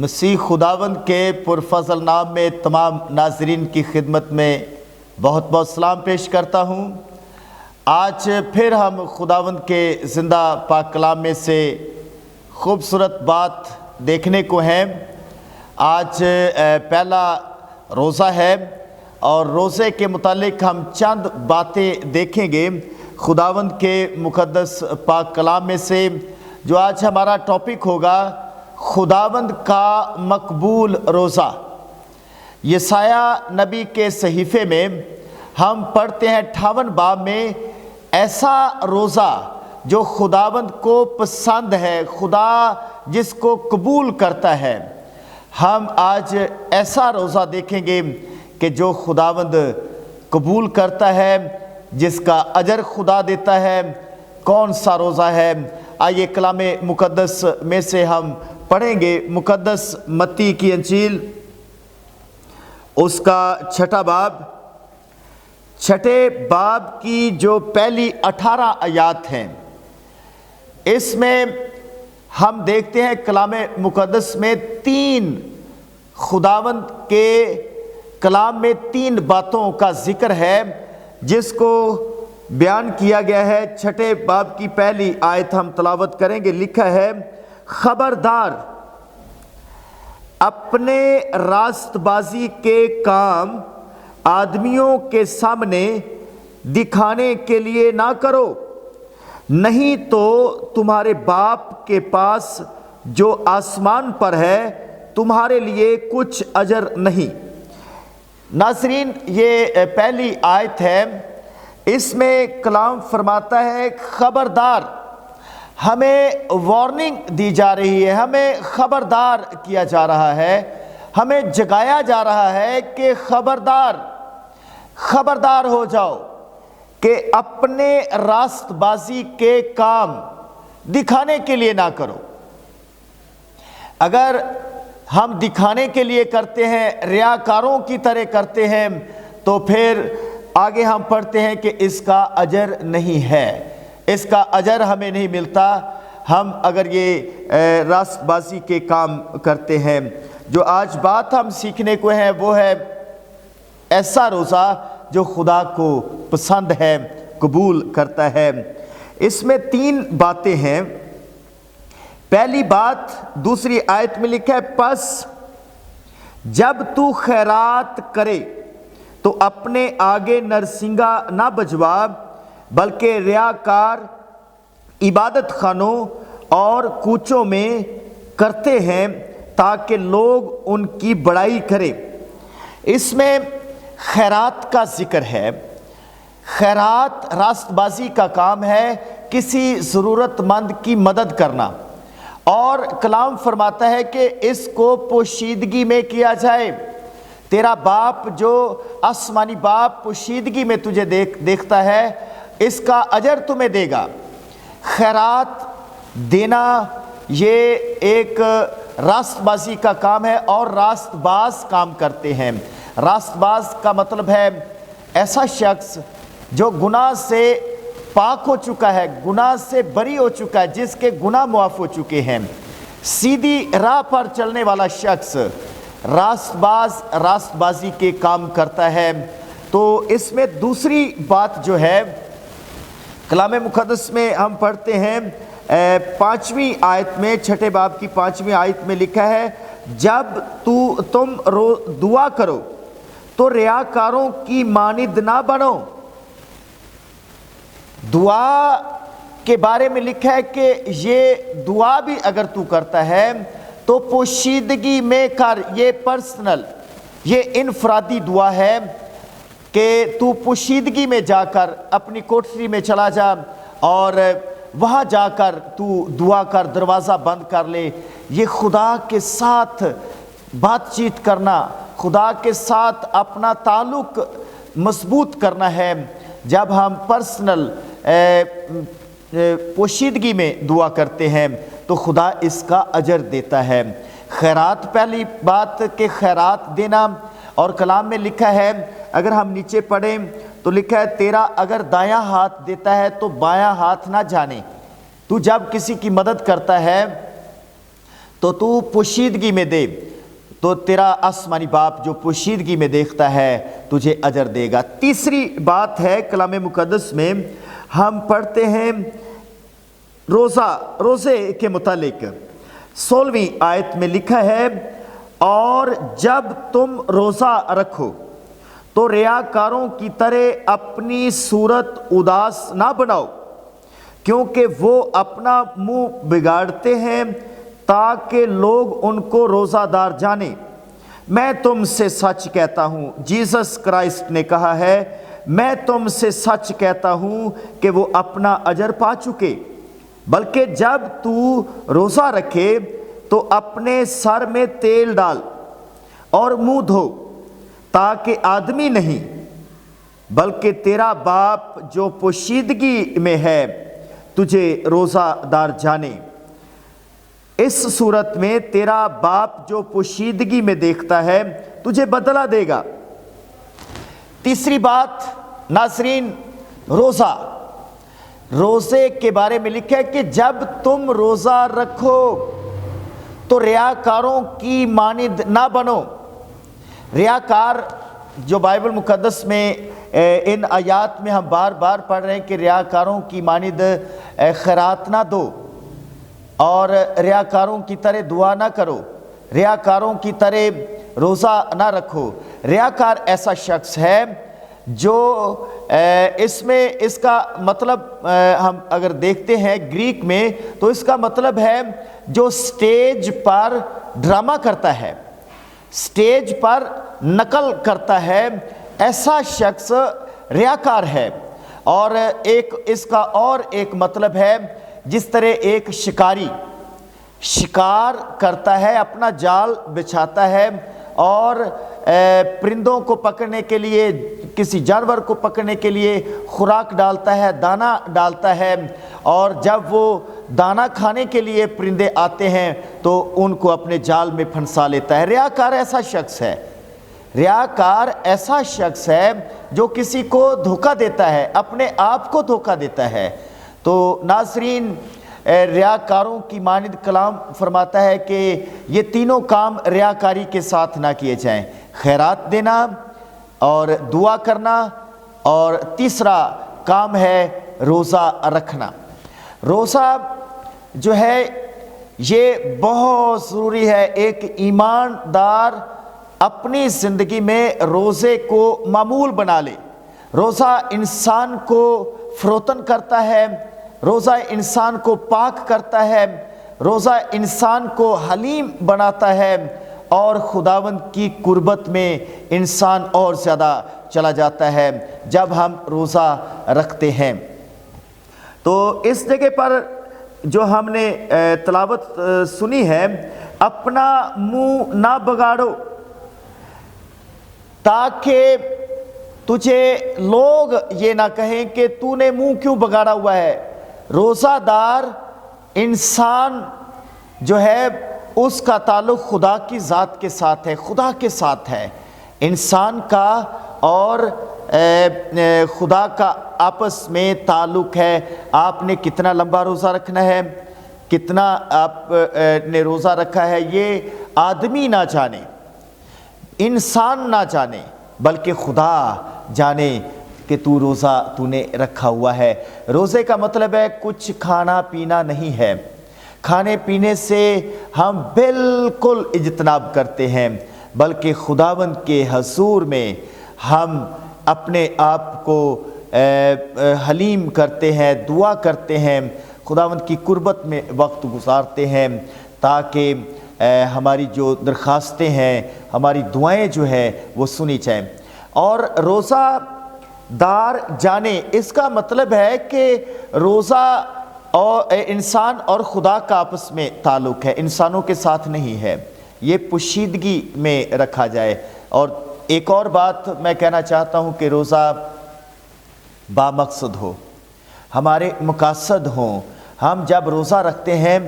مسیح خداوند کے پرفضل نام میں تمام ناظرین کی خدمت میں بہت بہت سلام پیش کرتا ہوں۔ آج پھر ہم خداوند کے زندہ پاک کلام میں سے خوبصورت بات دیکھنے کو ہیں۔ آج پہلا روزہ ہے اور روزے کے متعلق ہم چند باتیں دیکھیں گے خداوند کے مقدس پاک کلام میں سے۔ جو آج ہمارا ٹاپک ہوگا خداوند کا مقبول روزہ۔ یسایہ نبی کے صحیفے میں ہم پڑھتے ہیں 58 باب میں ایسا روزہ جو خداوند کو پسند ہے، خدا جس کو قبول کرتا ہے۔ ہم آج ایسا روزہ دیکھیں گے کہ جو خداوند قبول کرتا ہے، جس کا اجر خدا دیتا ہے۔ کون سا روزہ ہے؟ آئیے کلام مقدس میں سے ہم پڑھیں گے مقدس متی کی انجیل، اس کا 6 باب کی جو پہلی 18 آیات ہیں، اس میں ہم دیکھتے ہیں کلام مقدس میں خداوند کے کلام میں 3 باتوں کا ذکر ہے جس کو بیان کیا گیا ہے۔ 6 باب کی پہلی آیت ہم تلاوت کریں گے۔ لکھا ہے، خبردار، اپنے راست بازی کے کام آدمیوں کے سامنے دکھانے کے لیے نہ کرو، نہیں تو تمہارے باپ کے پاس جو آسمان پر ہے تمہارے لیے کچھ اجر نہیں۔ ناظرین، یہ پہلی آیت ہے، اس میں کلام فرماتا ہے خبردار، ہمیں وارننگ دی جا رہی ہے، ہمیں خبردار کیا جا رہا ہے، ہمیں جگایا جا رہا ہے کہ خبردار ہو جاؤ کہ اپنے راست بازی کے کام دکھانے کے لیے نہ کرو۔ اگر ہم دکھانے کے لیے کرتے ہیں، ریاکاروں کی طرح کرتے ہیں، تو پھر آگے ہم پڑھتے ہیں کہ اس کا اجر نہیں ہے، اس کا اجر ہمیں نہیں ملتا ہم اگر یہ راست بازی کے کام کرتے ہیں۔ جو آج بات ہم سیکھنے کو ہیں وہ ہے ایسا روزہ جو خدا کو پسند ہے، قبول کرتا ہے۔ اس میں 3 باتیں ہیں۔ پہلی بات دوسری آیت میں لکھا ہے، پس جب تو خیرات کرے تو اپنے آگے نرسنگا نہ بجوا، بلکہ ریاکار عبادت خانوں اور کوچوں میں کرتے ہیں تاکہ لوگ ان کی بڑائی کریں۔ اس میں خیرات کا ذکر ہے۔ خیرات راست بازی کا کام ہے، کسی ضرورت مند کی مدد کرنا، اور کلام فرماتا ہے کہ اس کو پوشیدگی میں کیا جائے۔ تیرا باپ جو آسمانی باپ پوشیدگی میں تجھے دیکھتا ہے، اس کا اجر تمہیں دے گا۔ خیرات دینا یہ ایک راست بازی کا کام ہے، اور راست باز کام کرتے ہیں۔ راست باز کا مطلب ہے ایسا شخص جو گناہ سے پاک ہو چکا ہے، گناہ سے بری ہو چکا ہے، جس کے گناہ معاف ہو چکے ہیں، سیدھی راہ پر چلنے والا شخص راست باز راست بازی کے کام کرتا ہے۔ تو اس میں دوسری بات جو ہے کلام مقدس میں ہم پڑھتے ہیں 5ویں آیت میں، 6 باب کی 5ویں آیت میں لکھا ہے، جب تم دعا کرو تو ریاکاروں کی مانند نہ بنو۔ دعا کے بارے میں لکھا ہے کہ یہ دعا بھی اگر تو کرتا ہے تو پوشیدگی میں کر۔ یہ پرسنل، یہ انفرادی دعا ہے کہ تو پوشیدگی میں جا کر اپنی کوٹری میں چلا جا اور وہاں جا کر تو دعا کر، دروازہ بند کر لے۔ یہ خدا کے ساتھ بات چیت کرنا، خدا کے ساتھ اپنا تعلق مضبوط کرنا ہے۔ جب ہم پرسنل پوشیدگی میں دعا کرتے ہیں تو خدا اس کا اجر دیتا ہے۔ خیرات، پہلی بات کہ خیرات دینا، اور کلام میں لکھا ہے، اگر ہم نیچے پڑھیں تو لکھا ہے، تیرا اگر دایاں ہاتھ دیتا ہے تو بایاں ہاتھ نہ جانے۔ تو جب کسی کی مدد کرتا ہے تو تو پوشیدگی میں دے، تو تیرا آسمانی باپ جو پوشیدگی میں دیکھتا ہے تجھے اجر دے گا۔ تیسری بات ہے کلام مقدس میں ہم پڑھتے ہیں روزے کے متعلق 16ویں آیت میں لکھا ہے، اور جب تم روزہ رکھو تو ریاکاروں کی طرح اپنی صورت اداس نہ بناؤ، کیونکہ وہ اپنا منہ بگاڑتے ہیں تاکہ لوگ ان کو روزہ دار جانیں۔ میں تم سے سچ کہتا ہوں، جیسس کرائسٹ نے کہا ہے، میں تم سے سچ کہتا ہوں کہ وہ اپنا اجر پا چکے۔ بلکہ جب تو روزہ رکھے تو اپنے سر میں تیل ڈال اور منہ دھو، تاکہ آدمی نہیں بلکہ تیرا باپ جو پوشیدگی میں ہے تجھے روزہ دار جانے۔ اس صورت میں تیرا باپ جو پوشیدگی میں دیکھتا ہے تجھے بدلہ دے گا۔ تیسری بات ناظرین، روزے کے بارے میں لکھا ہے کہ جب تم روزہ رکھو تو ریاکاروں کی مانند نہ بنو۔ ریاکار جو بائبل مقدس میں ان آیات میں ہم بار بار پڑھ رہے ہیں کہ ریاکاروں کی مانند خیرات نہ دو، اور ریاکاروں کی طرح دعا نہ کرو، ریاکاروں کی طرح روزہ نہ رکھو۔ ریاکار ایسا شخص ہے جو اس کا مطلب ہم اگر دیکھتے ہیں گریک میں تو اس کا مطلب ہے جو سٹیج پر ڈرامہ کرتا ہے، سٹیج پر نقل کرتا ہے، ایسا شخص ریاکار ہے۔ اور اس کا اور ایک مطلب ہے جس طرح ایک شکاری شکار کرتا ہے، اپنا جال بچھاتا ہے اور پرندوں کو پکڑنے کے لیے، کسی جانور کو پکڑنے کے لیے خوراک ڈالتا ہے، دانہ ڈالتا ہے، اور جب وہ دانہ کھانے کے لیے پرندے آتے ہیں تو ان کو اپنے جال میں پھنسا لیتا ہے۔ ریاکار ایسا شخص ہے، ریاکار ایسا شخص ہے جو کسی کو دھوکہ دیتا ہے، اپنے آپ کو دھوکہ دیتا ہے۔ تو ناظرین، ریاکاروں کی مانند کلام فرماتا ہے کہ یہ تینوں کام ریاکاری کے ساتھ نہ کیے جائیں، خیرات دینا اور دعا کرنا، اور تیسرا کام ہے روزہ رکھنا۔ روزہ جو ہے یہ بہت ضروری ہے۔ ایک ایماندار اپنی زندگی میں روزے کو معمول بنا لے۔ روزہ انسان کو فروتن کرتا ہے، روزہ انسان کو پاک کرتا ہے، روزہ انسان کو حلیم بناتا ہے، اور خداوند کی قربت میں انسان اور زیادہ چلا جاتا ہے جب ہم روزہ رکھتے ہیں۔ تو اس جگہ پر جو ہم نے تلاوت سنی ہے، اپنا منہ نہ بگاڑو تاکہ تجھے لوگ یہ نہ کہیں کہ تو نے منہ کیوں بگاڑا ہوا ہے۔ روزہ دار انسان جو ہے اس کا تعلق خدا کی ذات کے ساتھ ہے، خدا کے ساتھ ہے۔ انسان کا اور خدا کا آپس میں تعلق ہے۔ آپ نے کتنا لمبا روزہ رکھنا ہے، کتنا آپ نے روزہ رکھا ہے، یہ آدمی نہ جانے، انسان نہ جانے، بلکہ خدا جانے کہ تو روزہ تو نے رکھا ہوا ہے۔ روزے کا مطلب ہے کچھ کھانا پینا نہیں ہے۔ کھانے پینے سے ہم بالکل اجتناب کرتے ہیں، بلکہ خداوند کے حضور میں ہم اپنے آپ کو حلیم کرتے ہیں، دعا کرتے ہیں، خداوند کی قربت میں وقت گزارتے ہیں تاکہ ہماری جو درخواستیں ہیں، ہماری دعائیں جو ہیں وہ سنی جائیں۔ اور روزہ دار جانے، اس کا مطلب ہے کہ روزہ اور انسان اور خدا کا آپس میں تعلق ہے، انسانوں کے ساتھ نہیں ہے، یہ پوشیدگی میں رکھا جائے۔ اور ایک اور بات میں کہنا چاہتا ہوں کہ روزہ بامقصد ہو، ہمارے مقاصد ہوں۔ ہم جب روزہ رکھتے ہیں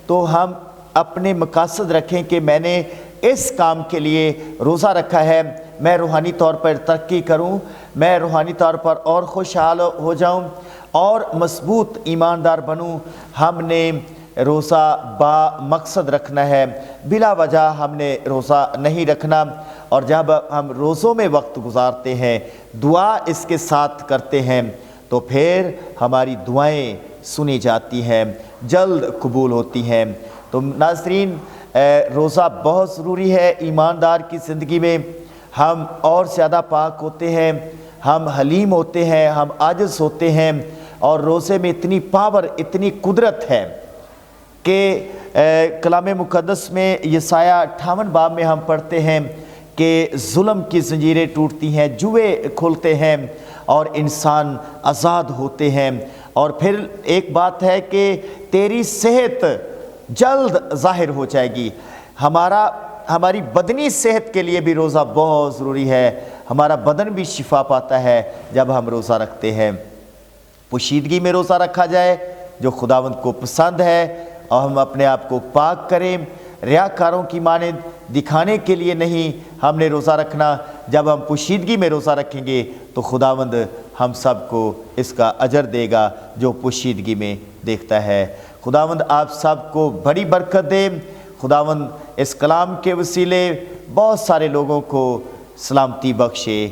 تو ہم اپنے مقاصد رکھیں کہ میں نے اس کام کے لیے روزہ رکھا ہے، میں روحانی طور پر ترقی کروں، میں روحانی طور پر اور خوشحال ہو جاؤں اور مضبوط ایماندار بنوں۔ ہم نے روزہ با مقصد رکھنا ہے، بلا وجہ ہم نے روزہ نہیں رکھنا۔ اور جب ہم روزوں میں وقت گزارتے ہیں، دعا اس کے ساتھ کرتے ہیں، تو پھر ہماری دعائیں سنی جاتی ہیں، جلد قبول ہوتی ہیں۔ تو ناظرین، روزہ بہت ضروری ہے ایماندار کی زندگی میں۔ ہم اور زیادہ پاک ہوتے ہیں، ہم حلیم ہوتے ہیں، ہم عاجز ہوتے ہیں، اور روزے میں اتنی پاور، اتنی قدرت ہے کہ کلام مقدس میں یسایہ 58 باب میں ہم پڑھتے ہیں کہ ظلم کی زنجیریں ٹوٹتی ہیں، جوئے کھلتے ہیں اور انسان آزاد ہوتے ہیں۔ اور پھر ایک بات ہے کہ تیری صحت جلد ظاہر ہو جائے گی۔ ہماری بدنی صحت کے لیے بھی روزہ بہت ضروری ہے، ہمارا بدن بھی شفا پاتا ہے جب ہم روزہ رکھتے ہیں۔ پوشیدگی میں روزہ رکھا جائے جو خداوند کو پسند ہے، اور ہم اپنے آپ کو پاک کریں، ریاکاروں کی مانند دکھانے کے لیے نہیں ہم نے روزہ رکھنا۔ جب ہم پوشیدگی میں روزہ رکھیں گے تو خداوند ہم سب کو اس کا اجر دے گا جو پوشیدگی میں دیکھتا ہے۔ خداوند آپ سب کو بڑی برکت دے۔ خداوند اس کلام کے وسیلے بہت سارے لوگوں کو سلامتی بخشے۔